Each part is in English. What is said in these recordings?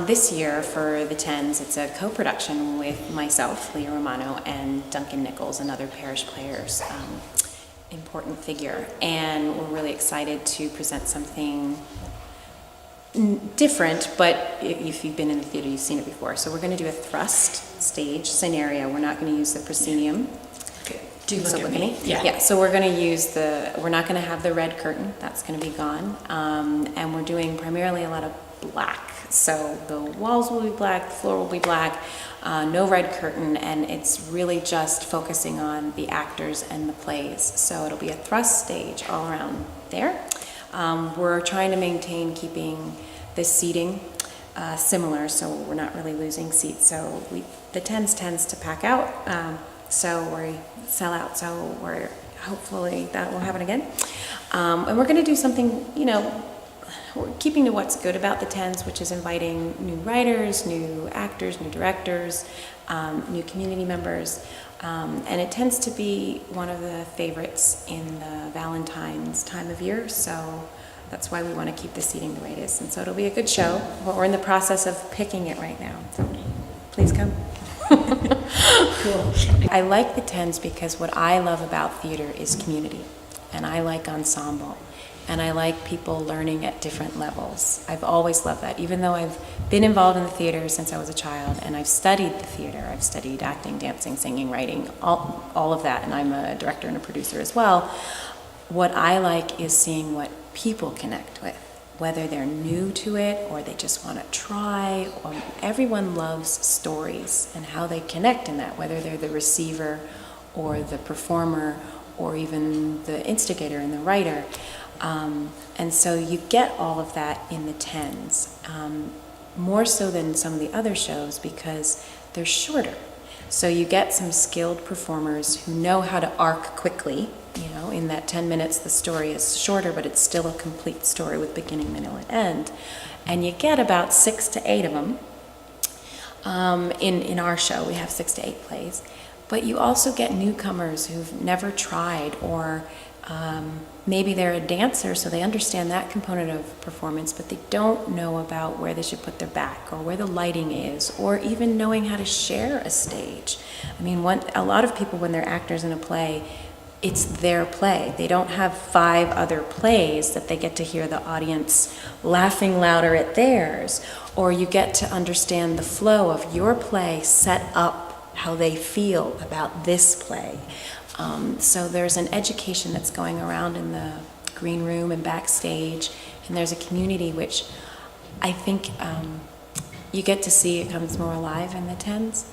This year for the Tens, it's a co-production with myself, Leah Romano, and Duncan Nichols, another Parish Players important figure. And we're really excited to present something different, but if you've been in the theater, you've seen it before. So we're going to do a thrust stage scenario. We're not going to use the proscenium. Okay. Do look at me. Yeah, so we're going to use we're not going to have the red curtain. That's going to be gone. And we're doing primarily a lot of black. So the walls will be black, the floor will be black, no red curtain, and it's really just focusing on the actors and the plays. So it'll be a thrust stage all around there. We're trying to maintain keeping the seating similar, so we're not really losing seats. So the Tens tends to pack out, so we sell out. So we're hopefully that will happen again. And we're going to do something, we're keeping to what's good about the Tens, which is inviting new writers, new actors, new directors, new community members. And it tends to be one of the favorites in the Valentine's time of year, so that's why we want to keep the seating the way it is. And so it'll be a good show, but we're in the process of picking it right now, so please come. Cool. I like the Tens because what I love about theater is community, and I like ensemble. And I like people learning at different levels. I've always loved that. Even though I've been involved in the theater since I was a child, and I've studied the theater, I've studied acting, dancing, singing, writing, all of that, and I'm a director and a producer as well. What I like is seeing what people connect with, whether they're new to it or they just want to try. Or everyone loves stories and how they connect in that, whether they're the receiver or the performer or even the instigator and the writer. And so you get all of that in the Tens, more so than some of the other shows because they're shorter. So you get some skilled performers who know how to arc quickly. In that 10 minutes the story is shorter, but it's still a complete story with beginning, middle, and end. And you get about 6 to 8 of them. In our show, we have 6 to 8 plays. But you also get newcomers who've never tried, or maybe they're a dancer, so they understand that component of performance, but they don't know about where they should put their back or where the lighting is, or even knowing how to share a stage. I mean, a lot of people, when they're actors in a play, it's their play. They don't have 5 other plays that they get to hear the audience laughing louder at theirs, or you get to understand the flow of your play set up how they feel about this play. So there's an education that's going around in the green room and backstage, and there's a community which I think you get to see. It comes more alive in the Tens.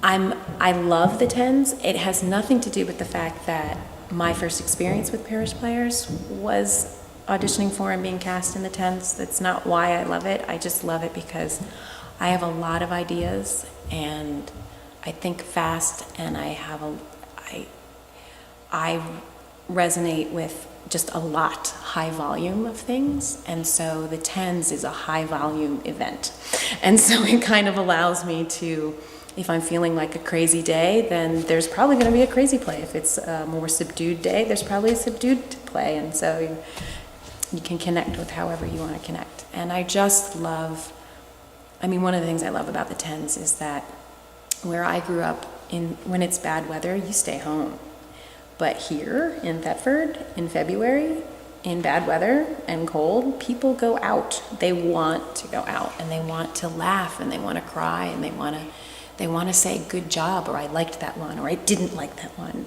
I love the Tens. It has nothing to do with the fact that my first experience with Parish Players was auditioning for and being cast in the Tens. That's not why I love it. I just love it because I have a lot of ideas and I think fast, and I resonate with just a high volume of things, and so the Tens is a high volume event, and so it kind of allows me to, if I'm feeling like a crazy day, then there's probably going to be a crazy play. If it's a more subdued day, there's probably a subdued play, and so you can connect with however you want to connect. And I just love, one of the things I love about the Tens is that where I grew up, when it's bad weather, you stay home. But here in Thetford, in February, in bad weather and cold, people go out. They want to go out, and they want to laugh, and they want to cry, and they want to say good job, or I liked that one, or I didn't like that one.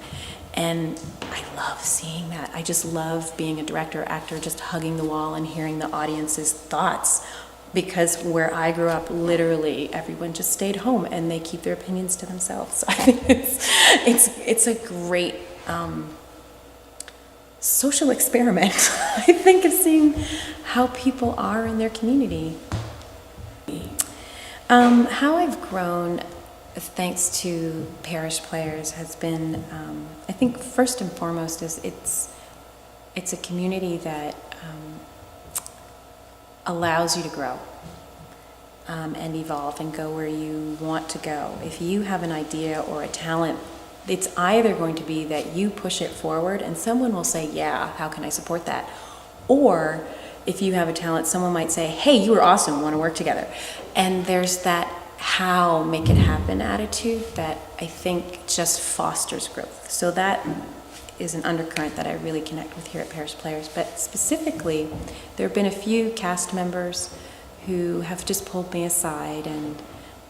And I love seeing that. I just love being a director or actor, just hugging the wall and hearing the audience's thoughts. Because where I grew up, literally everyone just stayed home and they keep their opinions to themselves. So I think it's a great social experiment. I think, of seeing how people are in their community. How I've grown, thanks to Parish Players, has been, I think first and foremost, is it's a community that allows you to grow and evolve and go where you want to go. If you have an idea or a talent, it's either going to be that you push it forward and someone will say, yeah, how can I support that? Or if you have a talent, someone might say, hey, you were awesome, want to work together. And there's that how make it happen attitude that I think just fosters growth. So that is an undercurrent that I really connect with here at Parish Players. But specifically, there have been a few cast members who have just pulled me aside and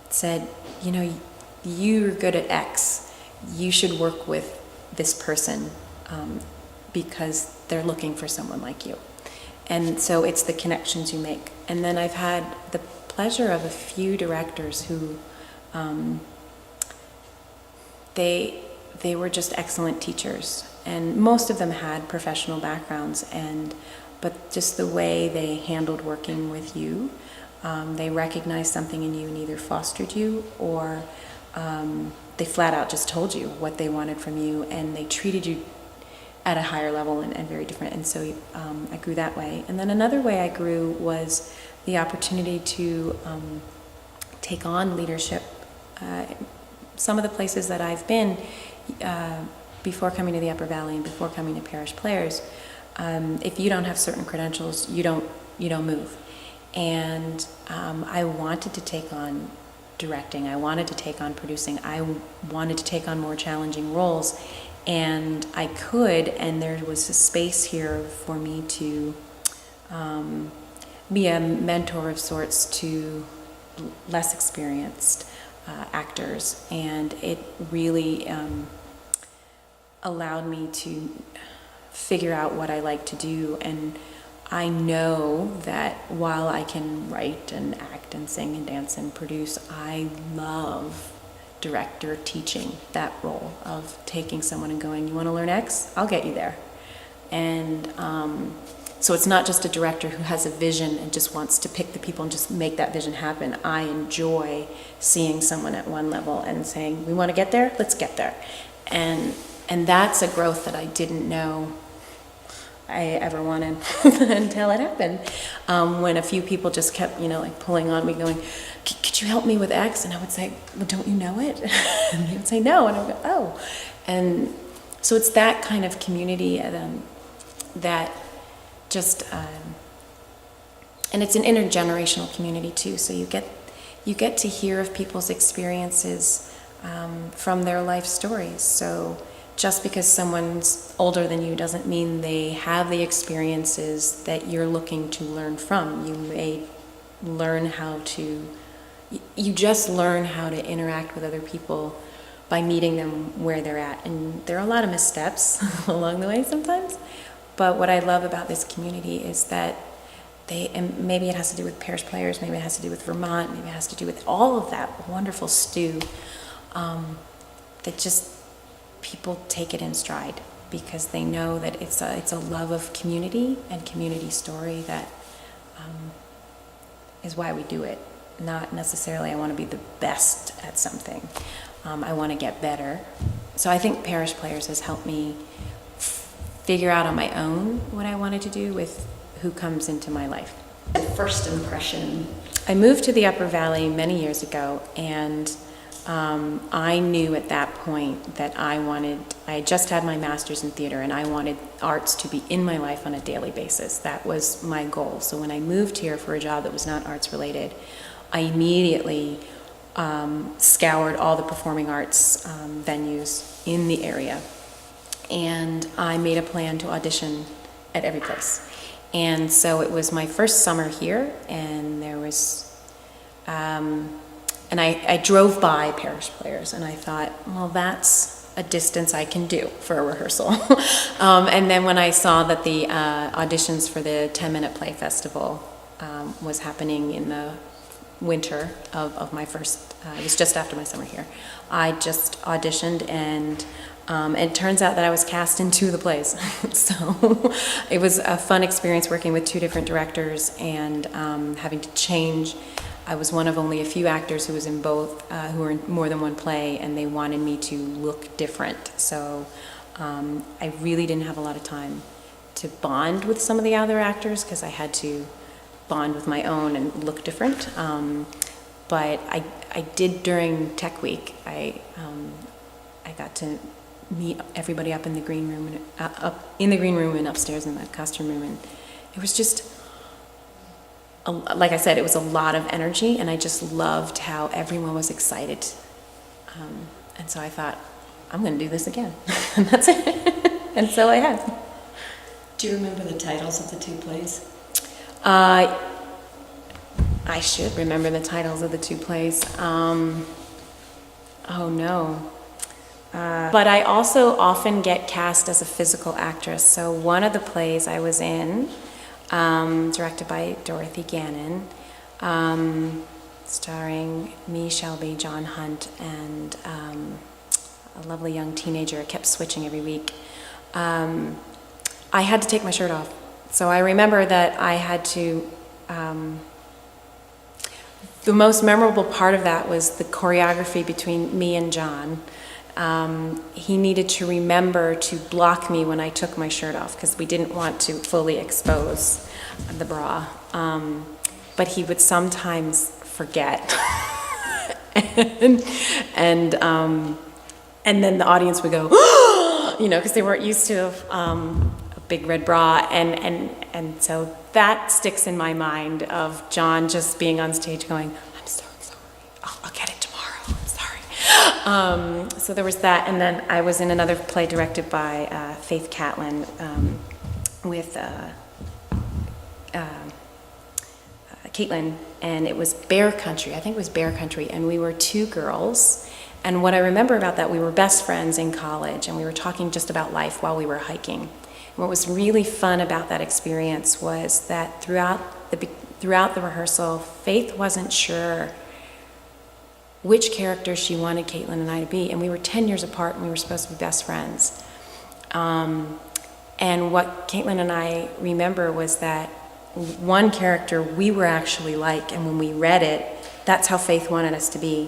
said, you know, you're good at X. You should work with this person because they're looking for someone like you. And so it's the connections you make. And then I've had the pleasure of a few directors who they were just excellent teachers, and most of them had professional backgrounds, but just the way they handled working with you, they recognized something in you and either fostered you or they flat out just told you what they wanted from you, and they treated you at a higher level and very different. And so I grew that way. And then another way I grew was the opportunity to take on leadership. Some of the places that I've been before coming to the Upper Valley and before coming to Parish Players, if you don't have certain credentials, you don't move. And I wanted to take on directing. I wanted to take on producing. I wanted to take on more challenging roles. And I could, and there was a space here for me to be a mentor of sorts to less experienced actors. And it really allowed me to figure out what I like to do. And I know that while I can write and act and sing and dance and produce, I love director teaching, that role of taking someone and going, you want to learn X? I'll get you there. And so it's not just a director who has a vision and just wants to pick the people and just make that vision happen. I enjoy seeing someone at one level and saying, we want to get there? Let's get there. And that's a growth that I didn't know I ever wanted until it happened. When a few people just kept, like pulling on me going, could you help me with X? And I would say, well, don't you know it? And they would say no. And I would go, oh. And so it's that kind of community that just, and it's an intergenerational community too. So you get to hear of people's experiences from their life stories. So just because someone's older than you doesn't mean they have the experiences that you're looking to learn from. You may learn you just learn how to interact with other people by meeting them where they're at. And there are a lot of missteps along the way sometimes. But what I love about this community is that and maybe it has to do with Parish Players, maybe it has to do with Vermont, maybe it has to do with all of that wonderful stew, that just people take it in stride because they know that it's a love of community and community story that is why we do it. Not necessarily I want to be the best at something. I want to get better. So I think Parish Players has helped me figure out on my own what I wanted to do with who comes into my life. The first impression. I moved to the Upper Valley many years ago, and I knew at that point that I had just had my master's in theater, and I wanted arts to be in my life on a daily basis. That was my goal. So when I moved here for a job that was not arts related, I immediately scoured all the performing arts venues in the area, and I made a plan to audition at every place. And so it was my first summer here, and there was and I drove by Parish Players, and I thought, well, that's a distance I can do for a rehearsal. And then when I saw that the auditions for the 10-minute play festival was happening in the winter of my first, it was just after my summer here, I just auditioned, and it turns out that I was cast in 2 of the plays. So it was a fun experience working with 2 different directors and having to change. I was one of only a few actors who was in both, who were in more than one play, and they wanted me to look different. So I really didn't have a lot of time to bond with some of the other actors because I had to bond with my own and look different. But I did during Tech Week. I got to meet everybody up in the green room and upstairs in the costume room, and it was just like I said, it was a lot of energy, and I just loved how everyone was excited. And so I thought, I'm going to do this again. And that's it. And so I have. Do you remember the titles of the two plays? I should remember the titles of the two plays. Oh no. But I also often get cast as a physical actress. So one of the plays I was in, directed by Dorothy Gannon, starring me, Shelby, John Hunt, and a lovely young teenager. It kept switching every week. I had to take my shirt off. So I remember that I had to, the most memorable part of that was the choreography between me and John. He needed to remember to block me when I took my shirt off because we didn't want to fully expose the bra. But he would sometimes forget. And then the audience would go, because they weren't used to a big red bra. And so that sticks in my mind of John just being on stage going, I'm so sorry, I'll get it tomorrow, I'm sorry. So there was that. And then I was in another play directed by Faith Catlin with Caitlin, and it was Bear Country. I think it was Bear Country, and we were two girls. And what I remember about that, we were best friends in college, and we were talking just about life while we were hiking. And what was really fun about that experience was that throughout the rehearsal, Faith wasn't sure which character she wanted Caitlin and I to be, and we were 10 years apart, and we were supposed to be best friends. And what Caitlin and I remember was that one character we were actually like, and when we read it, that's how Faith wanted us to be.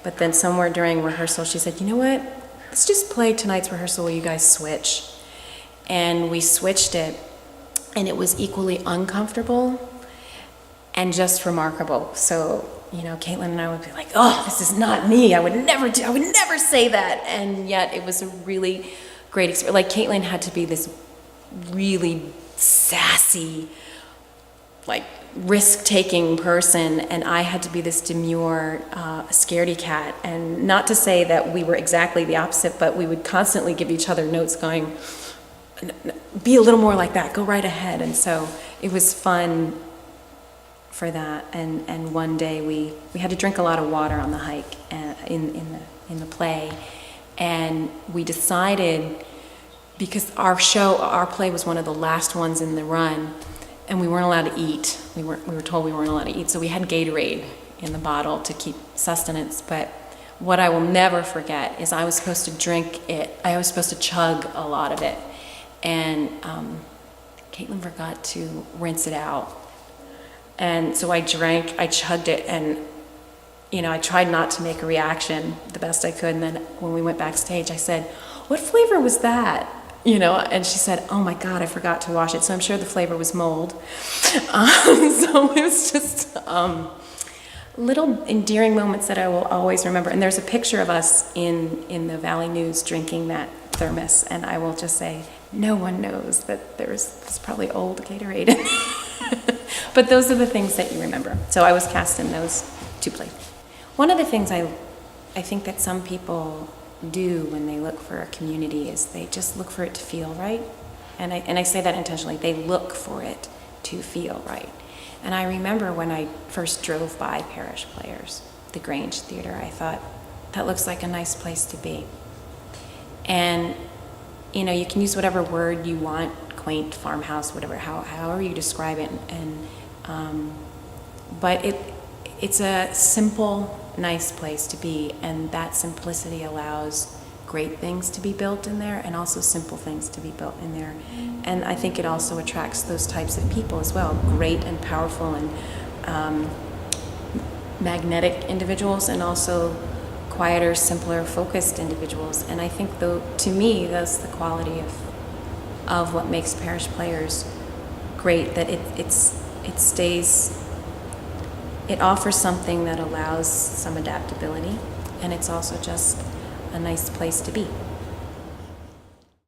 But then somewhere during rehearsal, she said, you know what, let's just play tonight's rehearsal where you guys switch. And we switched it, and it was equally uncomfortable and just remarkable. So, Caitlin and I would be like, oh, this is not me. I would never say that. And yet it was a really great experience. Like, Caitlin had to be this really sassy, like, risk-taking person, and I had to be this demure, scaredy cat. And not to say that we were exactly the opposite, but we would constantly give each other notes going, be a little more like that, go right ahead. And so it was fun for that. And one day we had to drink a lot of water on the hike in the play, and we decided, because our play was one of the last ones in the run, and we weren't allowed to eat. We were told we weren't allowed to eat, so we had Gatorade in the bottle to keep sustenance. But what I will never forget is I was supposed to drink it. I was supposed to chug a lot of it, and Caitlin forgot to rinse it out. And so I chugged it, and I tried not to make a reaction the best I could. And then when we went backstage, I said, "What flavor was that?" And she said, "Oh my God, I forgot to wash it." So I'm sure the flavor was mold. So it was just little endearing moments that I will always remember. And there's a picture of us in the Valley News drinking that thermos, and I will just say, no one knows that there's probably old Gatorade in it. But those are the things that you remember. So I was cast in those two plays. One of the things I think that some people do when they look for a community is they just look for it to feel right. And I say that intentionally. They look for it to feel right. And I remember when I first drove by Parish Players, the Grange Theater, I thought, that looks like a nice place to be. And, you can use whatever word you want, quaint, farmhouse, whatever, however you describe it. But it's a simple, nice place to be, and that simplicity allows great things to be built in there and also simple things to be built in there. And I think it also attracts those types of people as well, great and powerful and magnetic individuals, and also quieter, simpler, focused individuals. And I think, though, to me, that's the quality of what makes Parish Players great, that it offers something that allows some adaptability, and it's also just a nice place to be.